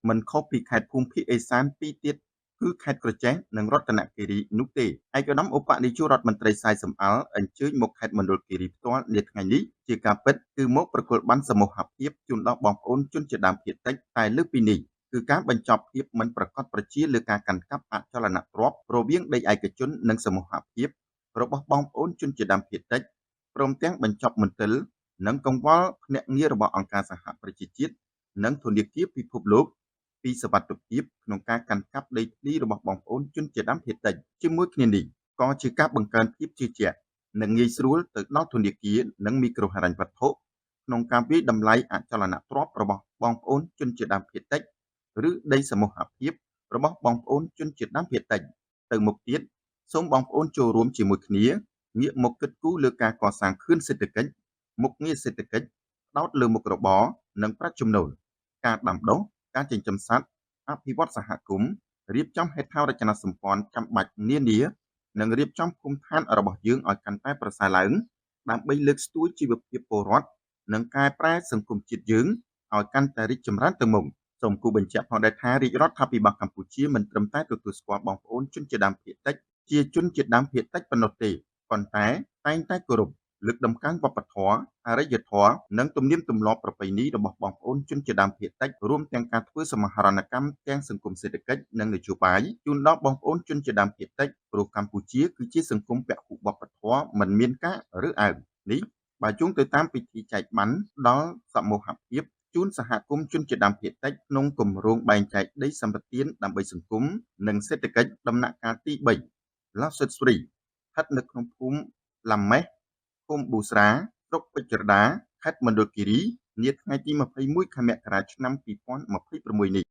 មិនខុសពីខេត្តភូមិភាគឦសានពីរទៀតគឺខេត្តក្រចេះនិងរតនគិរីនោះទេឯកឧត្តមឧបនាយករដ្ឋមន្ត្រីសែសំអល់អញ្ជើញមកខេត្តមណ្ឌលគិរីផ្ទាល់នាថ្ងៃនេះជាការពិតគឺមកប្រគល់ប័ណ្ណសមូហភាពជូនដល់បងប្អូនជនជាតិដើមភាគតិចតែលើសពីនេះគឺការបញ្ចប់ភាពមិនប្រកបប្រជាលើការកាន់កាប់អចលនទ្រព្យរវាងដីឯកជននិងសមូហភាពរបស់បងប្អូនជនជាតិដើមភាគតិចព្រមទាំងបញ្ចប់មន្ទិលនិងកង្វល់ភ្នាក់ងាររបស់អង្គការសហប្រជាជាតិនិងធនាគារពិភពលោកពីសវត្ថិភាពក្នុងការកាន់កាប់ដីធ្លីរបស់បងប្អូនជនជាតិដើមភាគតិចជាមួយគ្នានេះក៏ជាការបង្កើនភាពជឿជាក់និងងាយស្រួលទៅដល់ធនាគារនិងមីក្រូហិរញ្ញវត្ថុក្នុងការវាយតម្លៃអចលនទ្រព្យរបស់បងប្អូនជនជាតិដើមភាគតិចឬដីសមូហភាពរបស់បងប្អូនជនជាតិដើមភាគតិចទៅមុខទៀតសូមបងប្អូនចូលរួមជាមួយគ្នាងាកមកគិតគូរលើការកសាងខឿនសេដ្ឋកិច្ចមុខងារសេដ្ឋកិច្ចផ្ដោតលើមុខរបរនិងប្រាក់ចំណូលការដាំដុះការចិញ្ចឹមសត្វអភិវឌ្ឍសហគមន៍រៀបចំហេដ្ឋារចនាសម្ព័ន្ធចាំបាច់នានានិងរៀបចំភូមិឋានរបស់យើងឲ្យកាន់តែប្រសើរឡើងដើម្បីលើកស្ទួយជីវភាពពលរដ្ឋនិងកែប្រែសង្គមជាតិយើងឲ្យកាន់តែរីកចម្រើនទៅមុខសូមគូបញ្ជាក់ផងដែរថារាជរដ្ឋាភិបាលកម្ពុជាមិនត្រឹមតែទទួលស្គាល់បងប្អូនជនជាតិដើមភាគតិចជាជនជាតិដើមភាគតិចប៉ុណ្ណោះទេប៉ុន្តែតែងតែគោរពលើកតម្កើងវប្បធម៌អរិយធម៌និងទំនៀមទម្លាប់ប្រពៃណីរបស់បងប្អូនជនជាតិដើមភាគតិចរួមទាំងការធ្វើសមាហរណកម្មទាំងសង្គមសេដ្ឋកិច្ចនិងនយោបាយជូនដល់បងប្អូនជនជាតិដើមភាគតិចព្រោះកម្ពុជាគឺជាសង្គមពហុវប្បធម៌មិនមានការរើសអើងនេះបើយោងទៅតាមពិធីចែកប័ណ្ណដល់សមូហភាពជូនសហគមន៍ជនជាតិដើមភាគតិចក្នុងគម្រោងបែងចែកដីសម្បត្តិដើម្បីសង្គមនិងសេដ្ឋកិច្ចដំណាក់កាលទី3 Lasset Free ស្ថិតនៅក្នុងភូមិឡាម៉េះភូមិប៊ូស្រាស្រុកពេជ្រដាខេត្តមណ្ឌលគិរីនាថ្ងៃទី21ខែមករាឆ្នាំ2026នេះ